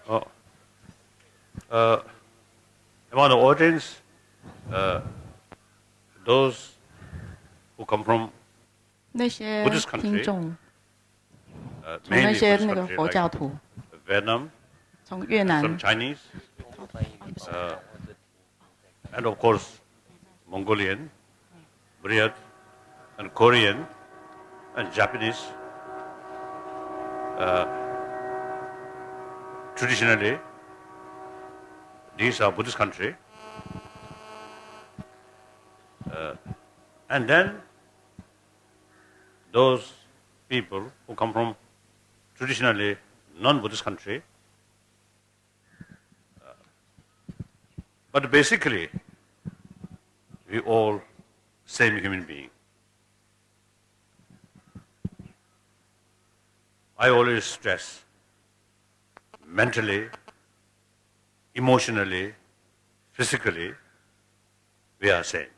Oh, uh, among the audience, those who come from 那些 Buddhist 听 country, 众，从那 mainly 些 Buddhist 那个 country 佛 like 教徒， Vietnam, 从越 some 南， Chinese, and of course Mongolian, Buryat, and Korean, and Japanese. Traditionally, these are Buddhist country, and then those people who come from traditionally non-Buddhist country, but basically we all same human being. I always stress mentally, emotionally, physically, we are same.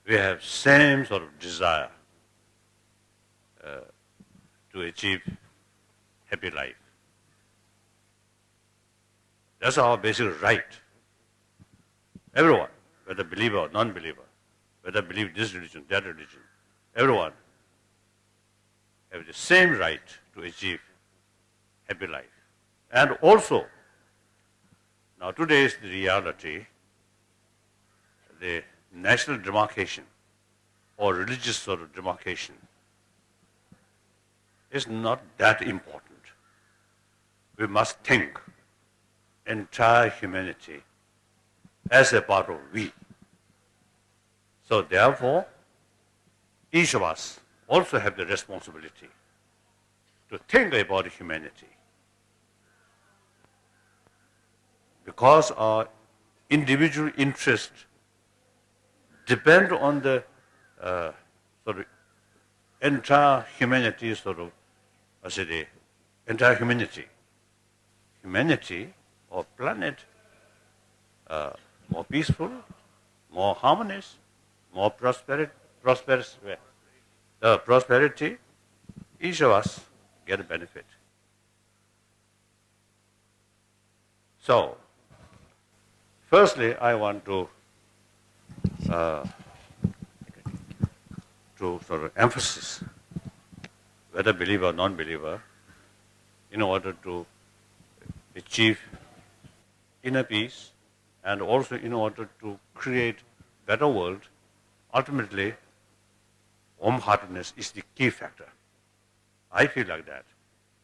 We have same sort of desire to achieve happy life. That's our basic right. Everyone, whether believer or non-believer, whether believe this religion, that religion, everyone have the same right to achieve happy life. And also, now today is the reality, the national demarcation or religious sort of demarcation is not that important. We must think entire humanity as a part of we. So therefore, each of us also have the responsibility to think about humanity. Because our individual interest depend on the sort of entire humanity, sort of, I say the entire humanity. Humanity or planet more peaceful, more harmonious, more prosperity, each of us get a benefit. So, firstly, I want to sort of emphasize whether believer or non-believer, in order to achieve inner peace and also in order to create better world, ultimately, warm-heartedness is the key factor. I feel like that.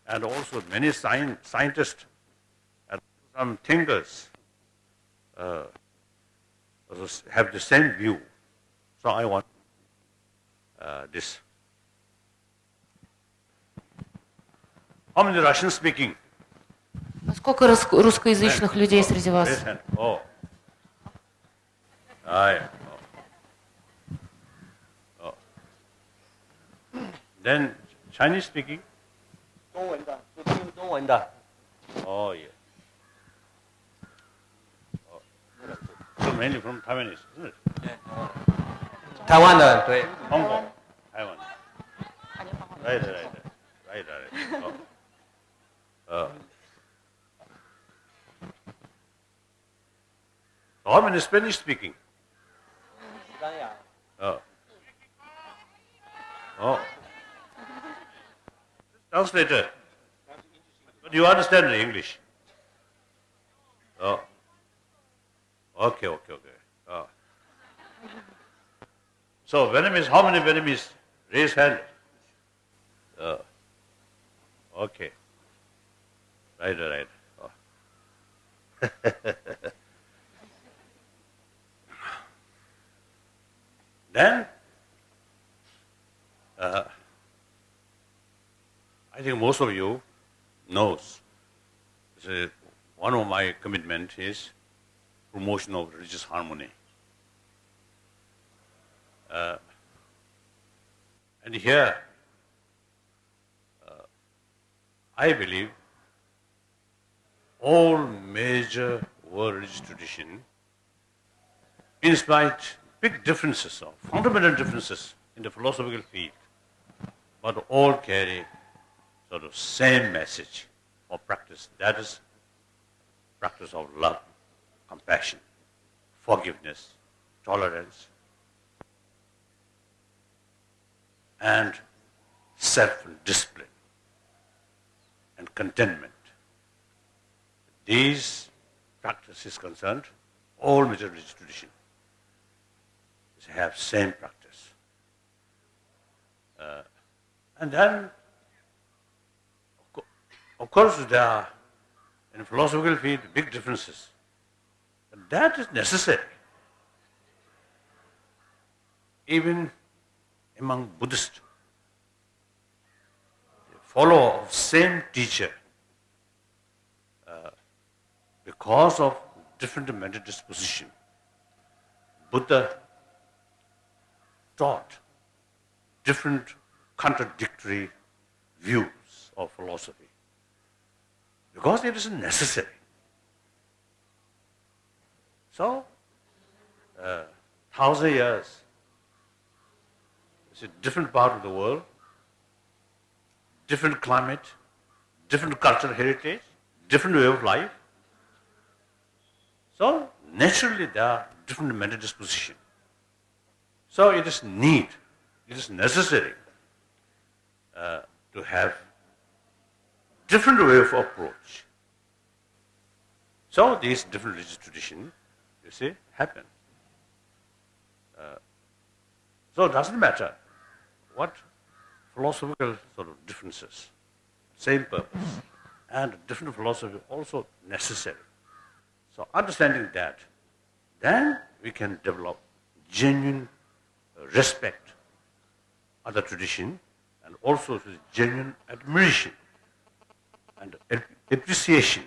And also many scientists and some thinkers have the same view. So I want this. How many Russian speaking? А сколько русскоязычных людей среди вас? Raise hand. Oh. Yeah. Oh. Then Chinese speaking? 中文的，只听中文的。 Oh, yeah. Oh. So mainly from Taiwanese, isn't it? 台湾的，对。 Hong Kong, Taiwan. Right. Oh. How many Spanish speaking? 西班牙。 Oh. Translator. But you understand the English? Oh. Okay. Oh. So Vietnamese, how many Vietnamese? Raise hand. Okay. Right. Oh. Then, I think most of you knows, one of my commitment is promotion of religious harmony. And here, I believe all major world religious tradition, in spite big differences or fundamental differences in the philosophical field, but all carry sort of same message or practice. That is practice of love, compassion, forgiveness, tolerance, and self-discipline and contentment. These practices concerned, all major religious traditions have same practice. And then, of course, there are in philosophical field big differences. But that is necessary. Even among Buddhists, follower of same teacher, because of different mental disposition, Buddha taught different contradictory views of philosophy because it is necessary. So, 1,000 years, it's a different part of the world, different climate, different cultural heritage, different way of life. So, naturally there are different mental disposition. So it is necessary to have different way of approach. So these different religious traditions, you see, happen. So it doesn't matter what philosophical sort of differences, same purpose, and different philosophy also necessary. So understanding that, then we can develop genuine respect other tradition and also genuine admiration and appreciation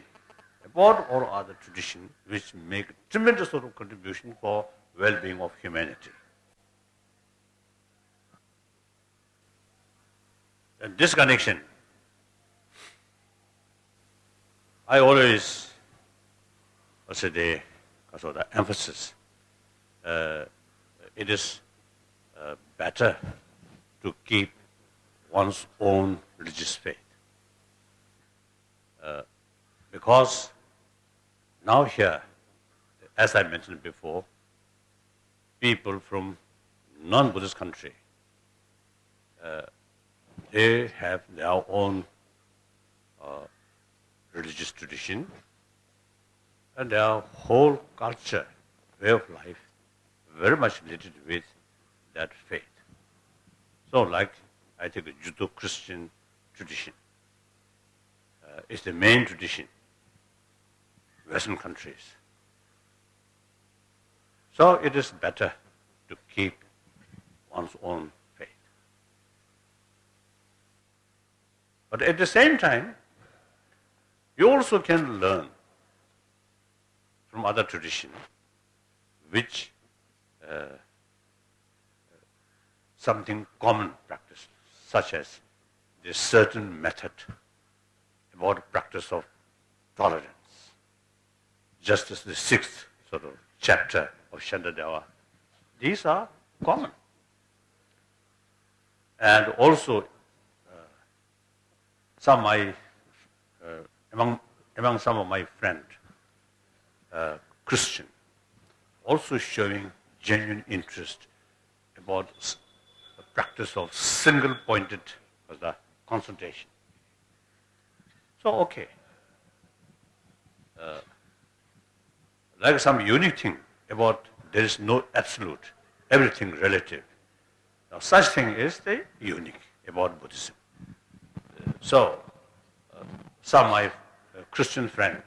about all other traditions which make tremendous sort of contribution for well-being of humanity. And this connection, I always say the emphasis, it is better to keep one's own religious faith. Because now here, as I mentioned before, people from non-Buddhist country, they have their own religious tradition and their whole culture, way of life, very much related with that faith. So like, I think the Judeo-Christian tradition is the main tradition, Western countries. So it is better to keep one's own faith. But at the same time, you also can learn from other traditions which something common practice, such as this certain method about practice of tolerance. Just as the sixth sort of chapter of Shandadeva, these are common. And also, among some of my friends, Christian, also showing genuine interest about the practice of single-pointed concentration. So, okay. Like some unique thing about there is no absolute, everything relative. Now, such thing is the unique about Buddhism. So, some of my Christian friend,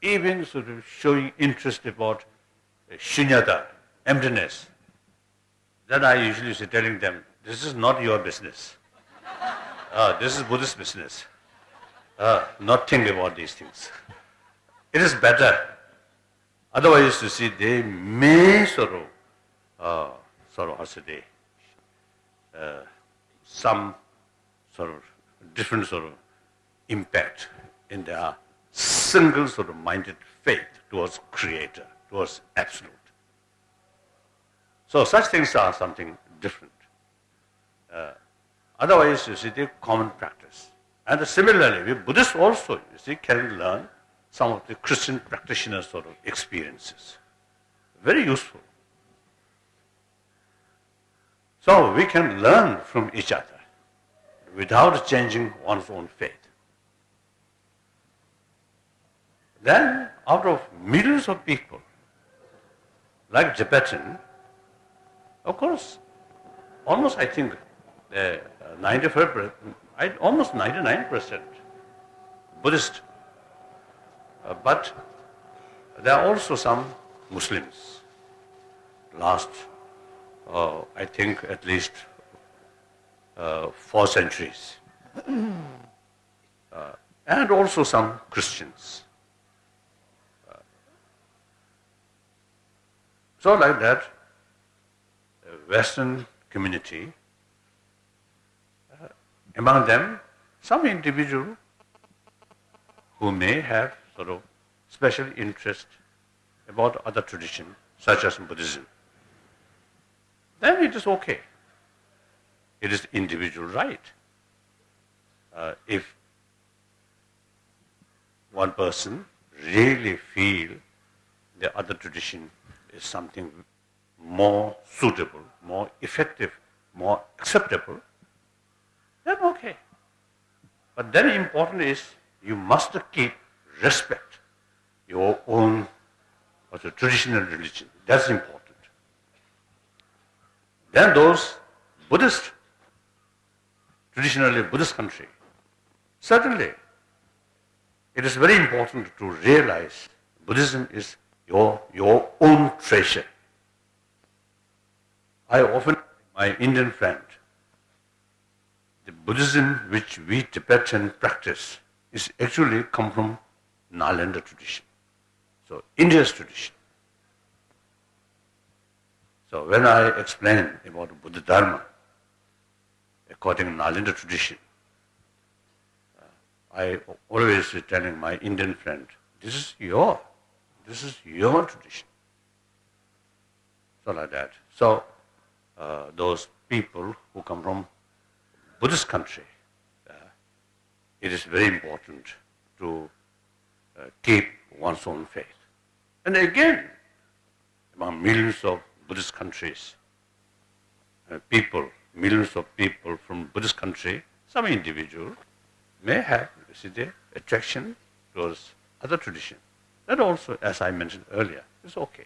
even sort of showing interest about shunyata, emptiness, then I usually say telling them, this is not your business. This is Buddhist business. Not think about these things. It is better. Otherwise, you see, they may some sort of different sort of impact in their single sort of minded faith towards Creator, towards Absolute. So such things are something different. Otherwise, you see, they're common practice. And similarly, we Buddhists also, you see, can learn some of the Christian practitioners' sort of experiences. Very useful. So we can learn from each other without changing one's own faith. Then, out of millions of people, like Tibetan, of course, almost I think 95%, almost 99% Buddhist. But there are also some Muslims. Last, I think at least 4 centuries. And also some Christians. So like that, Western community, among them, some individual who may have sort of special interest about other tradition, such as Buddhism, then it is okay. It is individual right. If one person really feel the other tradition is something more suitable, more effective, more acceptable, then okay. But then important is you must keep respect your own or the traditional religion. That's important. Then those Buddhist, traditionally Buddhist country, certainly it is very important to realize Buddhism is your own treasure. I often, my Indian friend, the Buddhism which we Tibetan practice is actually come from Nalanda tradition. So India's tradition. So when I explain about Buddha Dharma, according to Nalanda tradition, I always telling my Indian friend, this is your tradition. So like that. So those people who come from Buddhist country, it is very important to keep one's own faith. And again, among millions of Buddhist countries, millions of people from Buddhist country, some individual may have, you see, the attraction towards other tradition. That also, as I mentioned earlier, is okay.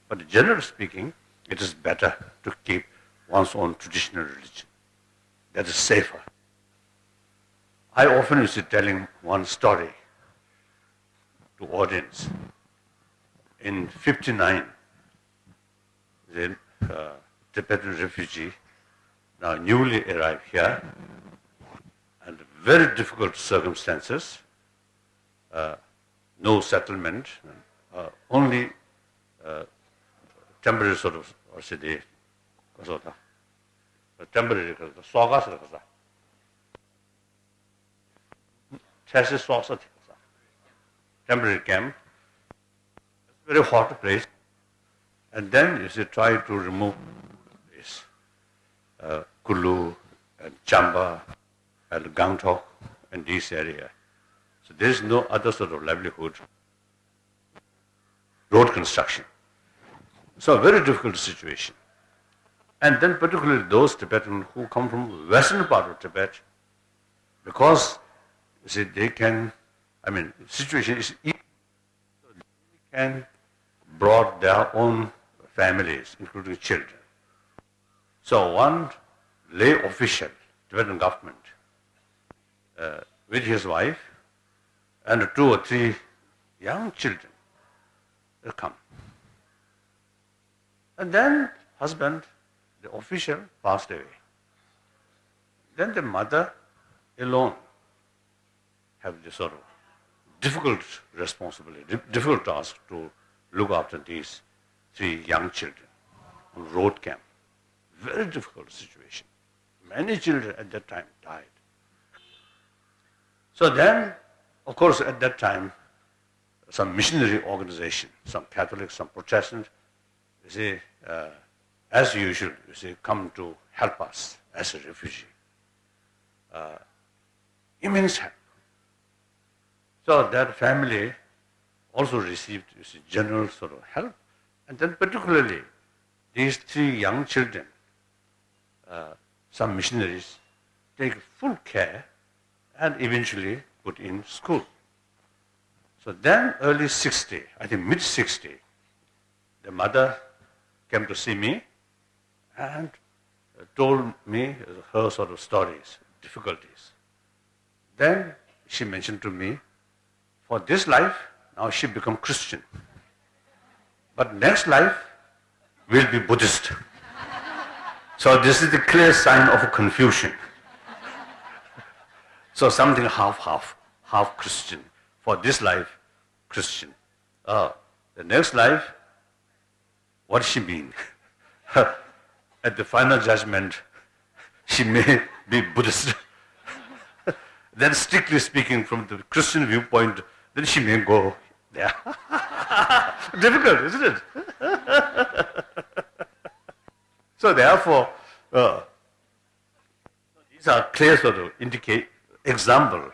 But generally speaking, it is better to keep one's own traditional religion. That is safer. I often used to telling one story to audience. In 59, the Tibetan refugee, now newly arrived here, and very difficult circumstances, no settlement, only temporary sort of, or say the, temporary, temporary camp, very hot place, and then you see try to remove this Kulu and Chamba and Gangtok and this area. So there is no other sort of livelihood, road construction. So a very difficult situation. And then particularly those Tibetans who come from western part of Tibet, because you see they can, situation is easy, so they can brought their own families, including children. So one lay official, Tibetan government, with his wife and 2 or 3 young children will come. And then husband, the official, passed away. Then the mother alone have this sort of difficult responsibility, difficult task to look after these 3 young children on road camp. Very difficult situation. Many children at that time died. So then, of course, at that time, some missionary organization, some Catholic, some Protestant, you see, as usual, you see, come to help us as a refugee. immense help. So that family also received general sort of help. And then particularly these 3 young children, some missionaries take full care and eventually put in school. So then early 60, I think mid 60, the mother came to see me and told me her sort of stories, difficulties. Then she mentioned to me, for this life, now she become Christian. But next life will be Buddhist. So this is the clear sign of confusion. So something half Christian. For this life, Christian. The next life, what does she mean? At the final judgment, she may be Buddhist. Then strictly speaking, from the Christian viewpoint, then she may go there. Difficult, isn't it? So therefore, these are clear sort of example.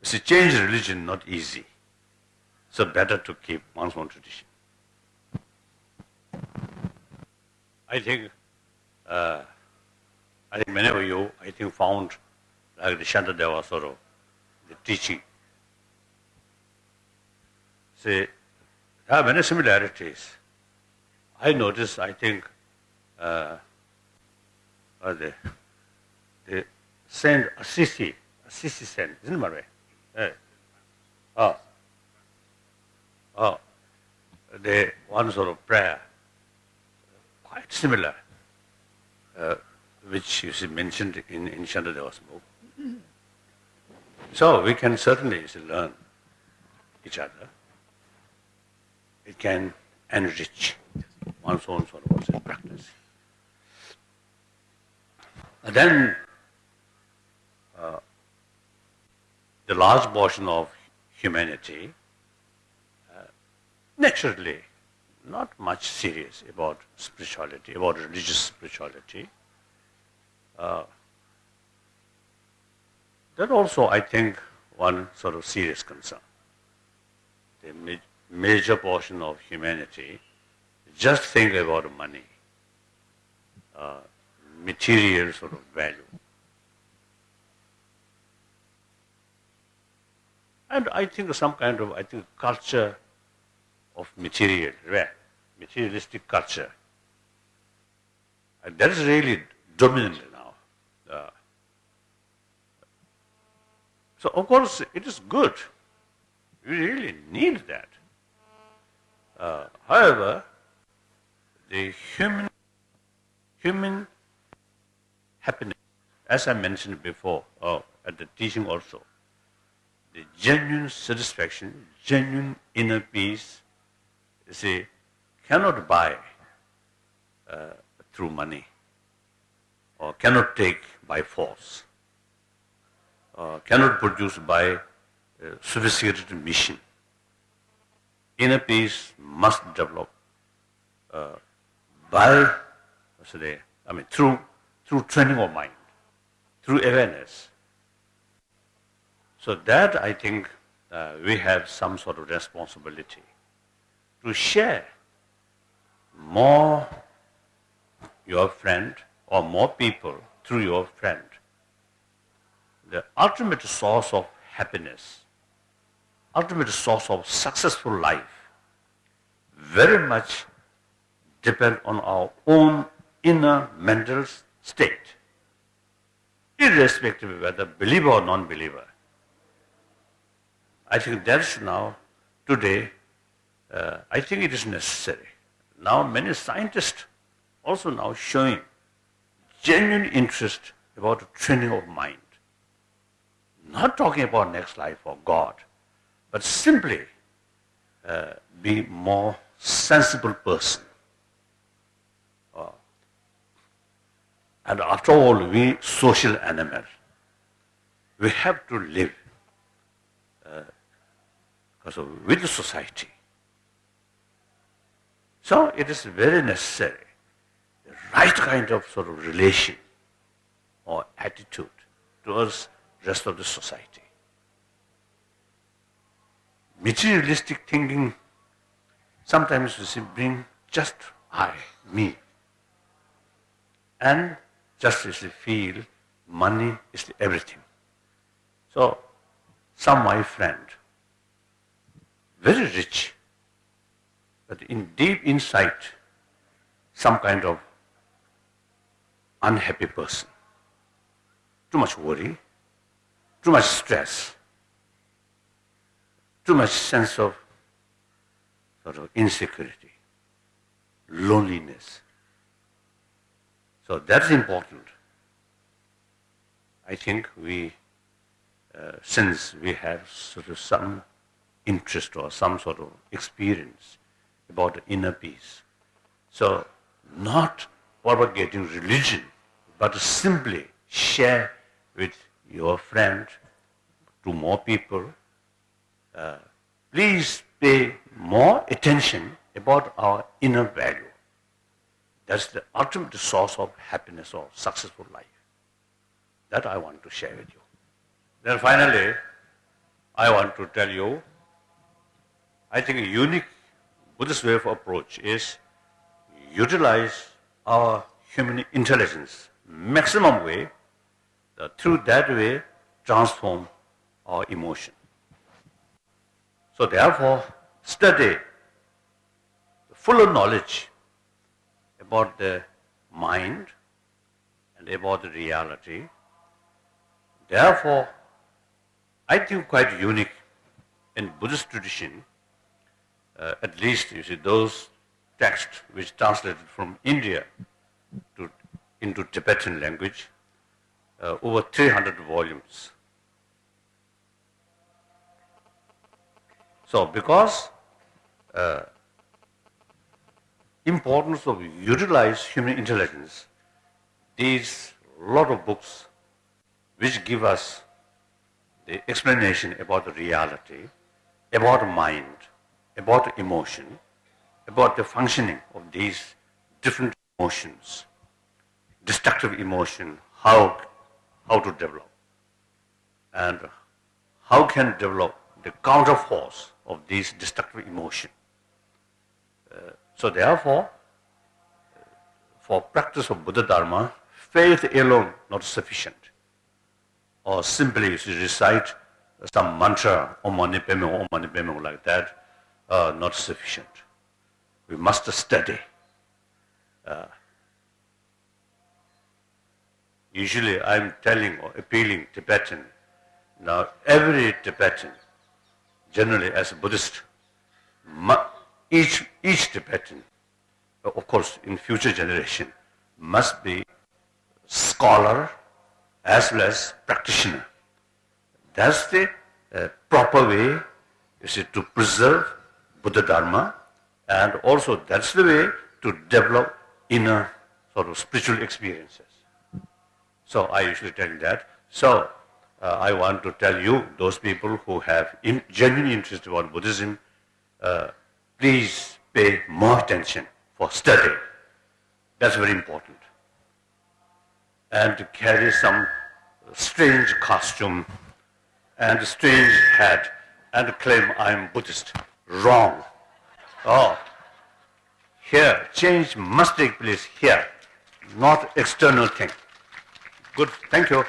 See, change religion not easy. So better to keep one's own tradition. I think many of you, found like the Shantideva sort of the teaching. See, there are many similarities. I notice, the Saint Assisi Saint, isn't it? The one sort of prayer, quite similar, which you see mentioned in Shantadeva's book. So we can certainly learn each other. It can enrich one's own sort of practice. And then the large portion of humanity naturally not much serious about spirituality, about religious spirituality. That also, one sort of serious concern. The major portion of humanity just think about money, material sort of value. And some kind of, culture of materialistic culture. And that is really dominant now. So of course it is good. We really need that. However, the human happiness, as I mentioned before, at the teaching also, the genuine satisfaction, genuine inner peace, cannot buy through money, or cannot take by force, or cannot produce by sophisticated mission. Inner peace must develop through training of mind, through awareness. So that we have some sort of responsibility to share more your friend or more people through your friend. The ultimate source of happiness, ultimate source of successful life, very much depend on our own inner mental state, irrespective of whether believer or non-believer. That's now, today, it is necessary. Now many scientists also now showing genuine interest about the training of mind. Not talking about next life or God, but simply be more sensible person. And after all, we social animals. We have to live with the society. So it is very necessary, the right kind of sort of relation or attitude towards rest of the society. Materialistic thinking sometimes bring just I, me. And just as they feel money is everything. So, some my friend, very rich, but in deep inside, some kind of unhappy person. Too much worry, too much stress, too much sense of sort of insecurity, loneliness. So that's important. I think we, since we have sort of some interest or some sort of experience about the inner peace, so not propagating religion, but simply share with your friend, to more people. Please pay more attention about our inner value. That's the ultimate source of happiness or successful life. That I want to share with you. Then finally, I want to tell you, I think a unique Buddhist way of approach is utilize our human intelligence maximum way, through that way transform our emotion. So therefore, study fuller knowledge about the mind and about the reality. Therefore, I think quite unique in Buddhist tradition, at least you see those texts which translated from India into Tibetan language, over 300 volumes. So because importance of utilize human intelligence, these lot of books which give us the explanation about the reality, about mind, about emotion, about the functioning of these different emotions, destructive emotion, how to develop, and how can develop the counter force of these destructive emotion. So therefore, for practice of Buddha Dharma, faith alone not sufficient. Or simply recite some mantra, Om Mani Padme Hum, Om Mani Padme Hum, like that, not sufficient. We must study. Usually I'm telling or appealing Tibetan. Now every Tibetan, generally as a Buddhist, each Tibetan, of course in future generation, must be scholar as well as practitioner. That's the proper way, you see, to preserve Buddha Dharma, and also that's the way to develop inner sort of spiritual experiences. So I usually tell that. So I want to tell you, those people who have genuine interest about Buddhism, please pay more attention for study. That's very important. And to carry some strange costume and strange hat and claim I'm Buddhist. Wrong. Oh, here, change must take place here, not external thing. Good, thank you.